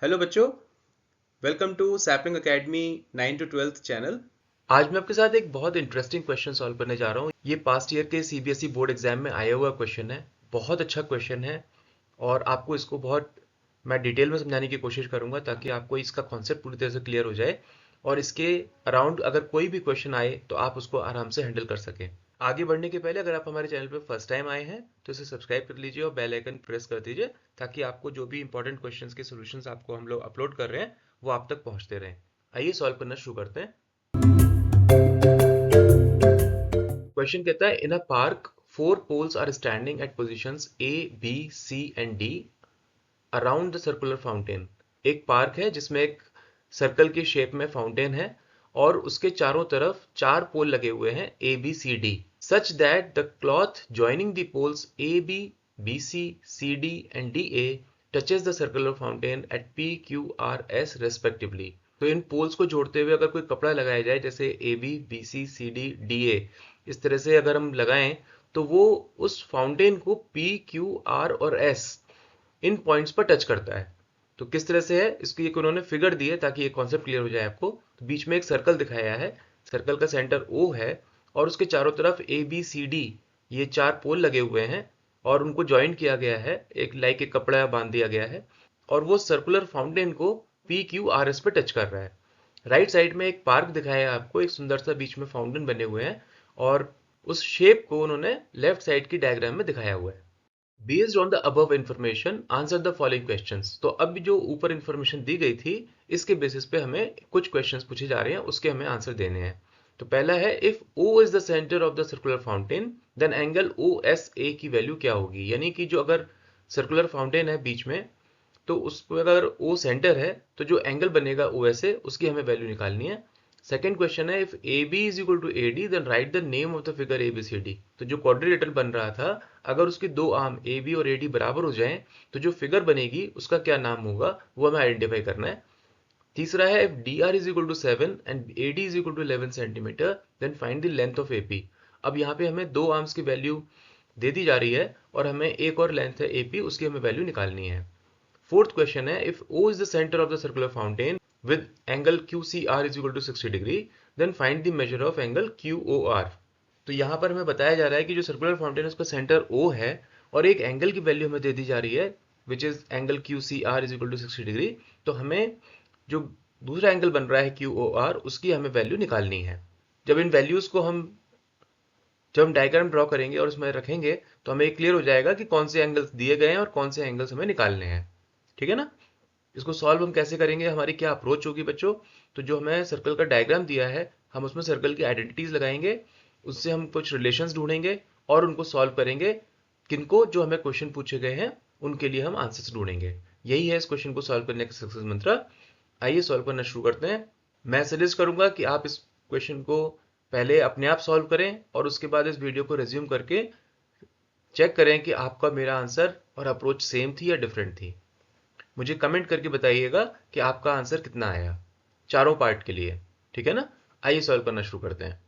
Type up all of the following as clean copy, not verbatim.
Hello बच्चों, welcome to Sapling Academy 9 to 12th channel. आज मैं आपके साथ एक बहुत इंटरेस्टिंग क्वेश्चन सॉल्व करने जा रहा हूँ। ये पास्ट ईयर के सीबीएसई बोर्ड एग्जाम में आया हुआ क्वेश्चन है। बहुत अच्छा क्वेश्चन है और आपको इसको बहुत मैं डिटेल में समझाने की कोशिश करूंगा ताकि आपको इसका कॉन्सेप्ट पूरी तरह से क्लियर हो जाए और इसके अराउंड अगर कोई भी क्वेश्चन आए तो आप उसको आराम से हैंडल कर सकें। आगे बढ़ने के पहले अगर आप हमारे चैनल पर फर्स्ट टाइम आए हैं तो इसे सब्सक्राइब कर लीजिए और बेल आइकन प्रेस कर दीजिए ताकि आपको जो भी इंपॉर्टेंट क्वेश्चंस के सॉल्यूशंस आपको हम लोग अपलोड कर रहे हैं वो आप तक पहुंचते रहें। आइए सॉल्व करना शुरू करते हैं। क्वेश्चन कहता है in a park four poles are standing at positions A B C and D around the circular fountain. एक पार्क है जिसमें एक सर्कल की शेप में फाउंटेन है और उसके चारों तरफ चार पोल लगे हुए हैं A B C D such that the cloth joining the poles A B B C C D and D A touches the circular fountain at P Q R S respectively. तो इन पोल्स को जोड़ते हुए अगर कोई कपड़ा लगाया जाए जैसे A B B C C D D A, इस तरह से अगर हम लगाएं तो वो उस फाउंटेन को पी क्यू आर और एस इन पॉइंट्स पर टच करता है। तो किस तरह से है इसकी एक उन्होंने फिगर दी है ताकि ये कॉन्सेप्ट क्लियर हो जाए आपको। तो बीच में एक सर्कल दिखाया है, सर्कल का सेंटर ओ है और उसके चारों तरफ ए बी सी डी ये चार पोल लगे हुए हैं और उनको ज्वाइंट किया गया है, एक लाइक एक कपड़ा बांध दिया गया है और वो सर्कुलर फाउंटेन को पी क्यू आर एस पे टच कर रहा है। राइट साइड में एक पार्क दिखाया है आपको, एक सुंदर सा बीच में फाउंटेन बने हुए हैं और उस शेप को उन्होंने लेफ्ट साइड की डायग्राम में दिखाया हुआ है। Based on the above information answer the following questions. तो अब जो ऊपर इंफॉर्मेशन दी गई थी इसके बेसिस पे हमें कुछ क्वेश्चंस पूछे जा रहे हैं, उसके हमें आंसर देने हैं। तो पहला है if O is the centre of the circular fountain then angle OSA की वैल्यू क्या होगी। यानी कि जो अगर सर्कुलर फाउंटेन है बीच में तो उसको अगर O सेंटर है तो जो एंगल बनेगा OSA उसकी हमें वैल्यू निकालनी है। सेकंड क्वेश्चन है if AB is equal to AD then write the name of the figure ABCD। तो जो क्वाड्रिलेटरल बन रहा था अगर उसके दो आर्म AB और AD बराबर हो जाएं तो जो फिगर बनेगी उसका क्या नाम होगा वो हमें आइडेंटिफाई करना है। तीसरा है if DR is equal to 7 and AD is equal to 11 centimetre then find the length of AP। अब यहाँ पे हमें दो आर्म्स की वैल्यू दे दी जा रही है और हमें एक और लेंथ है AP, उसकी हमें वैल्यू निकालनी है। फोर्थ क्वेश्चन है if O is the centre of the circular fountain with angle QCR is equal to 60 degree then find the measure of angle QOR। तो यहाँ पर हमें बताया जा रहा है कि जो सर्कुलर फाउंटेन है उसका सेंटर O है और एक एंगल की वैल्यू हमें दे दी जा रही है which is angle QCR is equal to 60 degree. तो हमें जो दूसरा एंगल बन रहा है QOR उसकी हमें वैल्यू निकालनी है। जब इन वैल्यूज को जब हम डायग्राम ड्रॉ करेंगे और उसमें रखेंगे तो हमें क्लियर हो जाएगा कि कौन से एंगल्स दिए गए हैं और कौन से एंगल्स हमें निकालने हैं। ठीक है ना। इसको सॉल्व हम कैसे करेंगे, हमारी क्या अप्रोच होगी बच्चों। तो जो हमें सर्कल का डायग्राम दिया है हम उसमें सर्कल की आइडेंटिटीज लगाएंगे, उससे हम कुछ रिलेशंस ढूंढेंगे और उनको सॉल्व करेंगे। किनको जो हमें क्वेश्चन पूछे गए हैं उनके लिए हम आंसर्स ढूंढेंगे। यही है इस क्वेश्चन को सॉल्व करने का सक्सेस मंत्र। आइए सॉल्व करना शुरू करते हैं। मैं सजेस्ट करूंगा कि आप इस क्वेश्चन को पहले अपने आप सॉल्व करें और उसके बाद इस वीडियो को रिज्यूम करके चेक करें कि आपका मेरा आंसर और अप्रोच सेम थी या डिफरेंट थी। मुझे कमेंट करके बताइएगा कि आपका आंसर कितना आया चारों पार्ट के लिए। ठीक है ना। आइए सॉल्व करना शुरू करते हैं।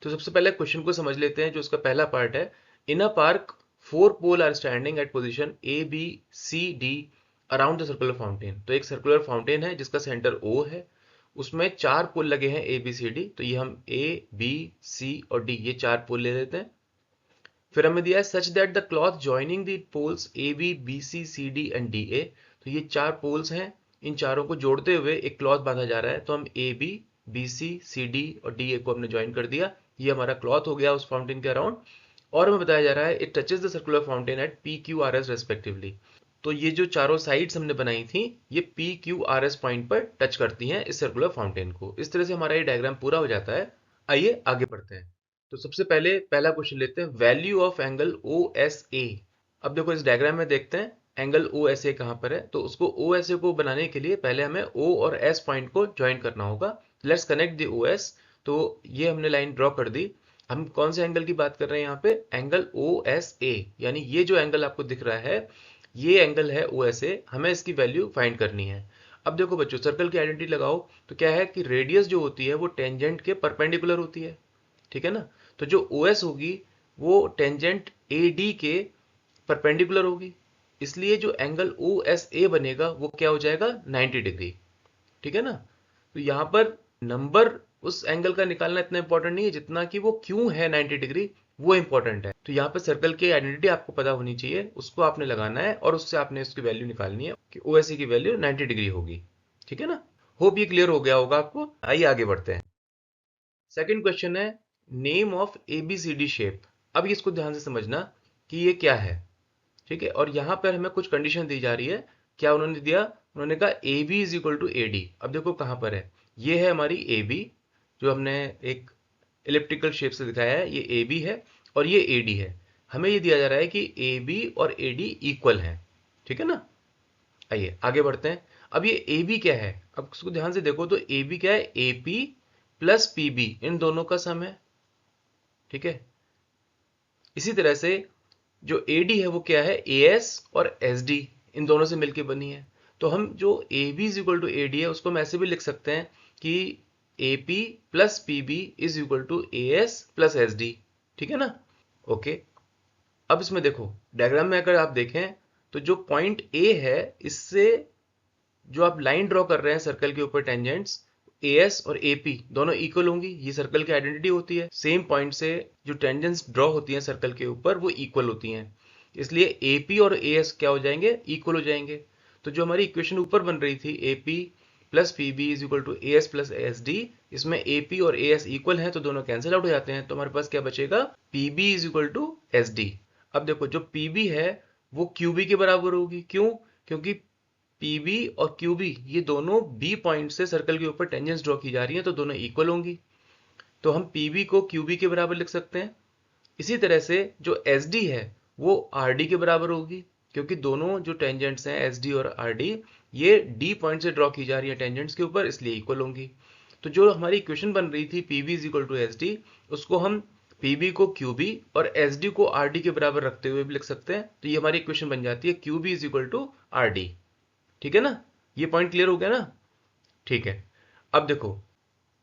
तो सबसे पहले क्वेश्चन को समझ लेते हैं। जो उसका पहला पार्ट है in a park four pole are standing at position A B C D around the circular fountain. तो एक सर्कुलर फाउंटेन है जिसका सेंटर O है, उसमें चार पोल लगे हैं ए बी सी डी। तो ये हम A B C और D ये चार पोल ले लेते हैं। फिर हमें दिया है such that the cloth joining the poles A B B C C D and D A. तो ये चार पोल्स हैं, इन चारों को जोड़ते हुए एक क्लॉथ बांधा जा रहा है। तो हम A B B C C D और डी ए को हमने ज्वाइन कर दिया, ये हमारा क्लॉथ हो गया उस फाउंटेन के अराउंड। और हमें बताया जा रहा है it touches the circular fountain at P Q R S respectively. तो ये जो चारों साइड्स हमने बनाई थी ये P Q R S point पर टच करती हैं इस सर्कुलर फाउंटेन को। इस तरह से हमारा ये डायग्राम पूरा हो जाता है। आइए आगे बढ़ते हैं। तो सबसे पहले पहला क्वेश्चन लेते हैं value of angle O S A. अब देखो इस डायग्राम में देखते हैं एंगल ओ एस ए कहाँ पर है। तो उसको ओ एस ए को बनाने के लिए पहले हमें ओ और एस पॉइंट को ज्वाइन करना होगा। Let's connect the O S. तो ये हमने लाइन ड्रॉ कर दी। हम कौन से एंगल की बात कर रहे हैं यहाँ पे, एंगल ओ एस ए। यानी ये जो एंगल आपको दिख रहा है ये एंगल है ओ एस ए, हमें इसकी वैल्यू फाइंड करनी है। अब देखो बच्चों सर्कल की आइडेंटिटी लगाओ। तो क्या है कि रेडियस जो होती है वो टेंजेंट के परपेंडिकुलर होती है। ठीक है ना। तो जो ओ एस होगी वो टेंजेंट ए डी के परपेंडिकुलर होगी। इसलिए जो एंगल OSA बनेगा वो क्या हो जाएगा 90 डिग्री। ठीक है ना। तो यहाँ पर नंबर उस एंगल का निकालना इतना इंपॉर्टेंट नहीं है जितना कि वो क्यों है 90 डिग्री, वो इंपॉर्टेंट है। तो यहाँ पर सर्कल की आइडेंटिटी आपको पता होनी चाहिए, उसको आपने लगाना है और उससे आपने उसकी वैल्यू निकालनी है कि OSA की वैल्यू 90 डिग्री होगी। ठीक है ना। होप ये क्लियर हो गया होगा आपको। आइए आगे बढ़ते हैं। सेकंड क्वेश्चन है नेम ऑफ ABCD शेप। अब इसको ध्यान से समझना कि ये क्या है। ठीक है। और यहाँ पर हमें कुछ कंडीशन दी जा रही है। क्या उन्होंने दिया, उन्होंने कहा AB is equal to AD। अब देखो कहाँ पर है, ये है हमारी AB जो हमने एक इलिप्टिकल शेप से दिखाया है, ये AB है और ये AD है। हमें ये दिया जा रहा है कि AB और AD इक्वल है। ठीक है ना। आइए आगे बढ़ते हैं। अब ये AB क्या है, अब उसको ध्यान से देखो तो AB क्या है, AP प्लस PB इन दोनों का सम है। ठीक है। इसी तरह से जो AD है वो क्या है, AS और SD इन दोनों से मिलकर बनी है। तो हम जो AB is equal to AD है उसको हम ऐसे भी लिख सकते हैं कि AP plus PB is equal to AS plus SD। ठीक है ना। ओके। अब इसमें देखो डायग्राम में अगर आप देखें तो जो पॉइंट A है इससे जो आप लाइन ड्रॉ कर रहे हैं सर्कल के ऊपर टेंजेंट्स AS और AP दोनों इक्वल होंगी, ये सर्कल की आइडेंटिटी होती है। सेम पॉइंट से जो टेंजेंट्स ड्रॉ होती हैं सर्कल के ऊपर वो इक्वल होती हैं, इसलिए AP और AS क्या हो जाएंगे, इक्वल हो जाएंगे। तो जो हमारी इक्वेशन ऊपर बन रही थी AP plus PB is equal to AS plus SD, इसमें AP और AS इक्वल हैं तो दोनों कैंसिल आउट हो जाते हैं। तो हमारे पास क्या बचेगा, PB is equal to SD। अब देखो जो PB है वो QB के बराबर होगी। क्यों, क्योंकि PB और QB ये दोनों B पॉइंट से सर्कल के ऊपर टेंजेंट्स ड्रॉ की जा रही हैं तो दोनों इक्वल होंगी। तो हम PB को QB के बराबर लिख सकते हैं। इसी तरह से जो SD है वो RD के बराबर होगी, क्योंकि दोनों जो टेंजेंट्स हैं SD और RD ये D पॉइंट से ड्रॉ की जा रही है टेंजेंट्स के ऊपर, इसलिए इक्वल होंगी। तो जो हमारी इक्वेशन बन रही थी PB is equal to SD, उसको हम PB को QB और SD को RD के बराबर रखते हुए भी लिख सकते हैं। तो ये हमारी इक्वेशन बन जाती है QB is equal to RD। ठीक है ना। ये पॉइंट क्लियर हो गया ना। ठीक है। अब देखो,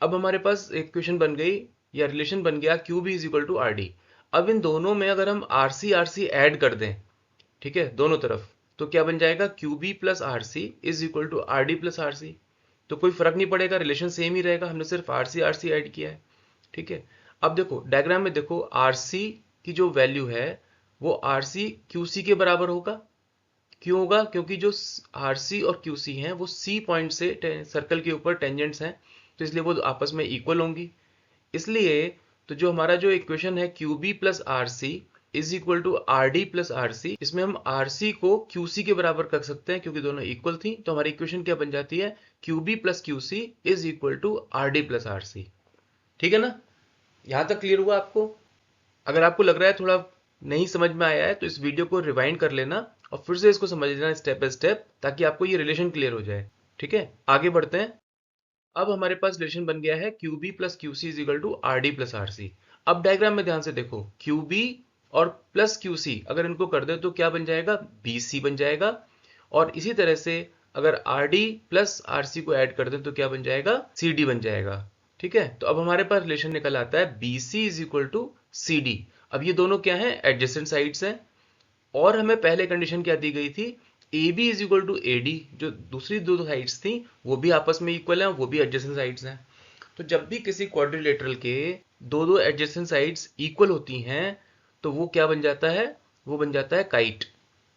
अब हमारे पास एक क्वेश्चन बन गई या रिलेशन बन गया QB is equal to RD। अब इन दोनों में अगर हम RC ऐड कर दें, ठीक है, दोनों तरफ, तो क्या बन जाएगा, QB plus RC is equal to RD plus RC। तो कोई फर्क नहीं पड़ेगा, रिलेशन सेम ही रहेगा, हमने सिर्फ RC ऐड किया है। ठीक है। अब देखो डायग्राम में देखो RC की जो वैल्यू है वो RC QC के बराबर होगा। क्यों होगा, क्योंकि जो RC और QC हैं वो C पॉइंट से सर्कल के ऊपर टेंजेंट्स हैं, तो इसलिए वो आपस में इक्वल होंगी। इसलिए तो जो हमारा जो इक्वेशन है QB plus RC is equal to RD plus RC, इसमें हम RC को QC के बराबर कर सकते हैं क्योंकि दोनों इक्वल थी। तो हमारी इक्वेशन क्या बन जाती है, QB plus QC is equal to RD plus RC। ठीक है ना। यहां तक क्लियर हुआ आपको। अगर आपको लग रहा है थोड़ा नहीं समझ में आया है तो इस वीडियो को रिवाइंड कर लेना और फिर से इसको समझ लेना स्टेप बाय स्टेप, ताकि आपको ये रिलेशन क्लियर हो जाए। ठीक है। आगे बढ़ते हैं। अब हमारे पास रिलेशन बन गया है QB plus QC is equal to RD plus RC। अब डायग्राम में ध्यान से देखो, QB और प्लस QC अगर इनको कर दे तो क्या बन जाएगा, BC बन जाएगा। और इसी तरह से अगर RD प्लस RC को ऐड कर दे तो क्या बन जाएगा, CD बन जाएगा। ठीक है। तो अब हमारे पास रिलेशन निकल आता है BC is equal to CD। अब ये दोनों क्या हैं, एडजेसेंट साइड्स हैं। और हमें पहले कंडीशन क्या दी गई थी, AB is equal to AD, जो दूसरी दो साइड्स थी वो भी आपस में इक्वल हैं, वो भी एडजेसेंट साइड्स हैं। तो जब भी किसी क्वाड्रिलेटरल के दो दो एडजेसेंट साइड्स इक्वल होती हैं तो वो क्या बन जाता है, वो बन जाता है काइट।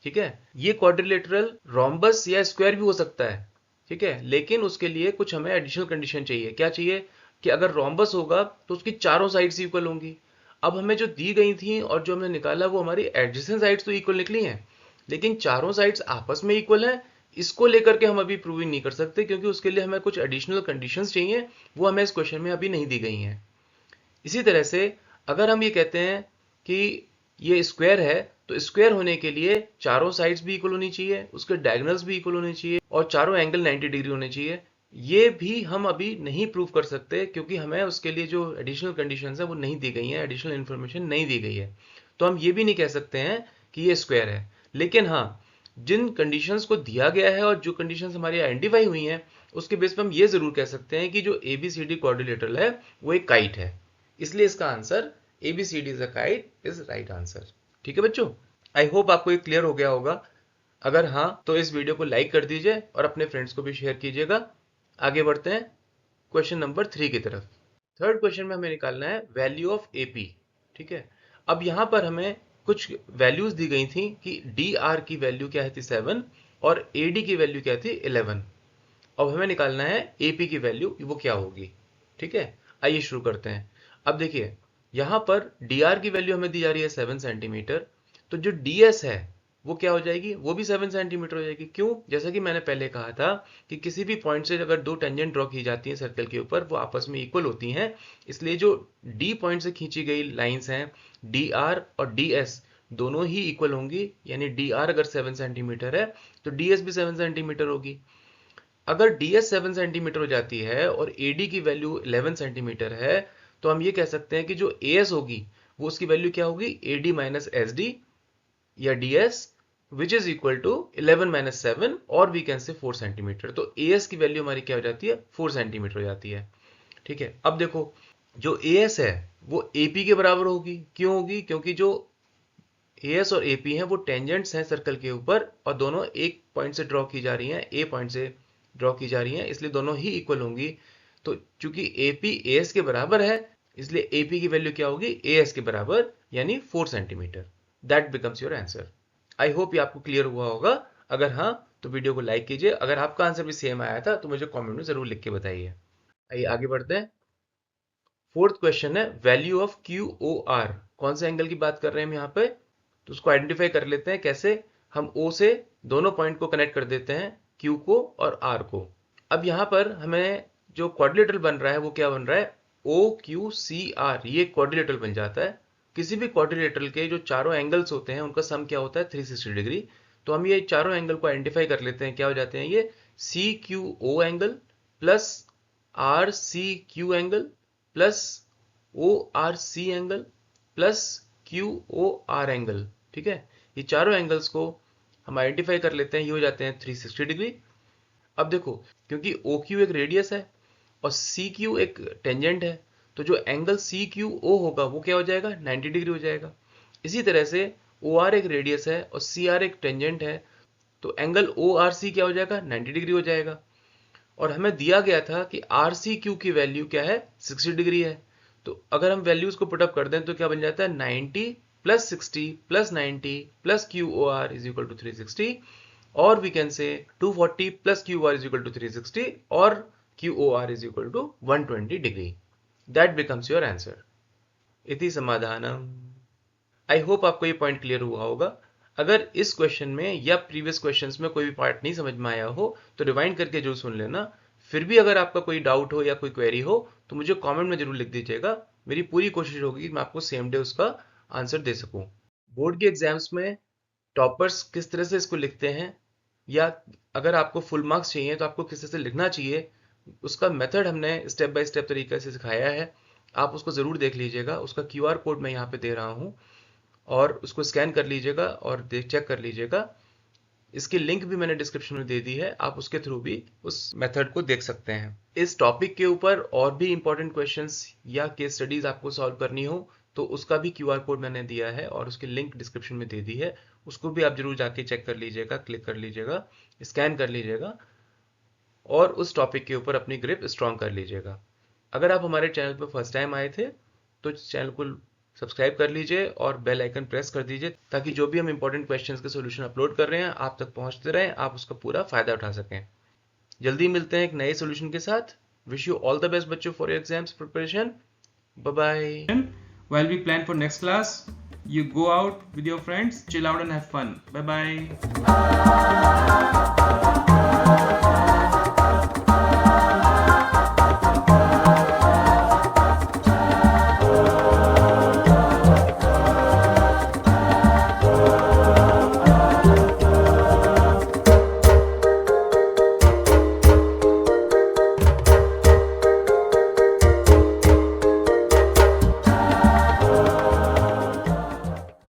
ठीक है। ये क्वाड्रिलेटरल रोम्बस या स्क्वायर भी हो सकता है। ठीक है। लेकिन उसके लिए कुछ हमें एडिशनल कंडीशन चाहिए। क्या चाहिए, कि अगर रोम्बस होगा तो उसकी चारों साइड्स इक्वल होंगी। अब हमें जो दी गई थी और जो हमने निकाला वो हमारी एडजेसेंट साइड्स तो इक्वल निकली हैं, लेकिन चारों साइड्स आपस में इक्वल हैं, इसको लेकर के हम अभी प्रूविंग नहीं कर सकते क्योंकि उसके लिए हमें कुछ एडिशनल कंडीशंस चाहिए, वो हमें इस क्वेश्चन में अभी नहीं दी गई हैं। इसी तरह से अगर हम ये कहते हैं कि ये स्क्वायर है तो स्क्वायर होने के लिए चारों साइड्स भी इक्वल होनी चाहिए, उसके डायगोनल्स भी इक्वल होने चाहिए और चारों एंगल 90 डिग्री होने चाहिए। ये भी हम अभी नहीं प्रूव कर सकते क्योंकि हमें उसके लिए जो एडिशनल कंडीशंस है वो नहीं दी गई हैं, एडिशनल इन्फॉर्मेशन नहीं दी गई है। तो हम ये भी नहीं कह सकते हैं कि ये स्क्वायर है। लेकिन हाँ, जिन कंडीशंस को दिया गया है और जो कंडीशंस हमारी आइडेंटिफाई हुई हैं उसके बेस पर हम ये जरूर कह सकते हैं कि जो ABCD क्वाड्रिलेटरल है वो एक काइट है। इसलिए इसका answer ABCD is a kite is right answer. ठीक है बच्चों, आई होप आपको ये क्लियर हो गया होगा। अगर हाँ तो इस वीडियो को लाइक कर दीजिए और अपने फ्रेंड्स को भी शेयर कीजिएगा। आगे बढ़ते हैं क्वेश्चन नंबर 3 की तरफ। थर्ड क्वेश्चन में हमें निकालना है वैल्यू ऑफ एपी। ठीक है, अब यहाँ पर हमें कुछ वैल्यूज दी गई थी कि डी आर की वैल्यू क्या थी 7 और ए डी की वैल्यू क्या थी 11। अब हमें निकालना है एपी की वैल्यू वो क्या होगी। ठीक है, आइए शुरू करते हैं। अब देखिए यहाँ पर डी आर की वैल्यू हमें दी जा रही है 7 सेंटीमीटर, तो जो डी एस है वो क्या हो जाएगी, वो भी 7 सेंटीमीटर हो जाएगी। क्यों? जैसा कि मैंने पहले कहा था कि किसी भी पॉइंट से अगर दो टेंजेंट ड्रॉ की जाती हैं सर्कल के ऊपर, वो आपस में इक्वल होती हैं। इसलिए जो डी पॉइंट से खींची गई लाइंस हैं डी आर और डी एस दोनों ही इक्वल होंगी। यानी डी आर अगर 7 सेंटीमीटर है तो डी एस भी 7 सेंटीमीटर होगी। अगर डी एस 7 सेंटीमीटर हो जाती है और ए डी की वैल्यू 11 सेंटीमीटर है, तो हम ये कह सकते हैं कि जो ए एस होगी वो उसकी वैल्यू क्या होगी, A D minus S D या D S which is equal to 11 minus 7 और वी कैन से 4 सेंटीमीटर। तो ए एस की वैल्यू हमारी क्या हो जाती है, 4 सेंटीमीटर हो जाती है। ठीक है, अब देखो जो ए एस है वो ए पी के बराबर होगी। क्यों होगी? क्योंकि जो ए एस और ए पी हैं वो टेंजेंट्स हैं सर्कल के ऊपर और दोनों एक पॉइंट से ड्रॉ की जा रही हैं, ए पॉइंट से ड्रॉ की जा रही हैं, इसलिए दोनों ही इक्वल होंगी। तो चूंकि ए पी ए एस के बराबर है इसलिए ए पी की वैल्यू क्या होगी, ए एस के बराबर यानी 4 centimetre. That becomes your answer. I hope ये आपको क्लियर हुआ होगा। अगर हाँ तो वीडियो को लाइक कीजिए। अगर आपका आंसर भी सेम आया था तो मुझे कमेंट में जरूर लिख के बताइए। आइए आगे बढ़ते हैं। फोर्थ क्वेश्चन है value of Q O R. कौन से एंगल की बात कर रहे हैं हम यहाँ पे, तो उसको आइडेंटिफाई कर लेते हैं। कैसे? हम ओ से दोनों पॉइंट को कनेक्ट कर देते हैं, क्यू को और आर को। अब यहाँ पर हमें जो क्वाड्रिलेटरल बन रहा है वो क्या बन रहा है, ओ क्यू सी आर, ये क्वाड्रिलेटरल बन जाता है। किसी भी क्वाड्रिलेटरल के जो चारों एंगल्स होते हैं उनका सम क्या होता है, 360 डिग्री। तो हम ये चारों एंगल को आइडेंटिफाई कर लेते हैं। क्या हो जाते हैं ये, C Q O angle plus R C Q angle plus O R C angle plus Q O R angle. ठीक है, ये चारों एंगल्स को हम आइडेंटिफाई कर लेते हैं, ये हो जाते हैं 360 डिग्री। अब देखो क्योंकि ओ क्यू एक रेडियस है और सी क्यू एक टेंजेंट है, तो जो एंगल सी क्यू ओ होगा वो क्या हो जाएगा, 90 डिग्री हो जाएगा। इसी तरह से ओ आर एक रेडियस है और सी आर एक टेंजेंट है, तो एंगल ओ आर सी क्या हो जाएगा, 90 डिग्री हो जाएगा। और हमें दिया गया था कि आर सी क्यू की वैल्यू क्या है, 60 डिग्री है। तो अगर हम वैल्यूज को पुटअप कर दें तो क्या बन जाता है, 90 plus 60 plus 90 plus Q O R is equal to 360, और we can say 240 plus Q R is equal to 360 और Q O R is equal to 120 degree. That becomes your answer. इति समाधानम। आई होप आपको ये point clear हुआ होगा। अगर इस क्वेश्चन में या प्रीवियस क्वेश्चंस में कोई भी पार्ट नहीं समझ में आया हो तो रिवाइंड करके जरूर सुन लेना। फिर भी अगर आपका कोई डाउट हो या कोई क्वेरी हो तो मुझे कमेंट में जरूर लिख दीजिएगा। मेरी पूरी कोशिश होगी कि मैं आपको सेम डे उसका आंसर दे सकूं। बोर्ड के एग्जाम्स में टॉपर्स किस तरह से इसको लिखते हैं, या अगर आपको फुल मार्क्स चाहिए तो आपको किस तरह से लिखना चाहिए, उसका मेथड हमने स्टेप बाय स्टेप तरीके से सिखाया है। आप उसको ज़रूर देख लीजिएगा। उसका क्यूआर कोड मैं यहाँ पे दे रहा हूँ और उसको स्कैन कर लीजिएगा और चेक कर लीजिएगा। इसकी लिंक भी मैंने डिस्क्रिप्शन में दे दी है, आप उसके थ्रू भी उस मेथड को देख सकते हैं। इस टॉपिक के ऊपर और भी इंपॉर्टेंट क्वेश्चंस या केस स्टडीज आपको सॉल्व करनी हो तो उसका भी क्यूआर कोड मैंने दिया है और उसकी लिंक डिस्क्रिप्शन में दे दी है। उसको भी आप जरूर जाके चेक कर लीजिएगा, क्लिक कर लीजिएगा, स्कैन कर लीजिएगा और उस टॉपिक के ऊपर अपनी ग्रिप स्ट्रॉन्ग कर लीजिएगा। अगर आप हमारे चैनल पर फर्स्ट टाइम आए थे तो चैनल को सब्सक्राइब कर लीजिए और बेल आइकन प्रेस कर दीजिए ताकि जो भी हम इंपॉर्टेंट क्वेश्चंस के सॉल्यूशन अपलोड कर रहे हैं आप तक पहुंचते रहें, आप उसका पूरा फायदा उठा सकें। जल्दी मिलते हैं एक नए सॉल्यूशन के साथ। Wish you all the best बच्चों for your exams preparation. Bye bye. While we plan for next class, you go out with your friends, chill out and have fun. Bye bye.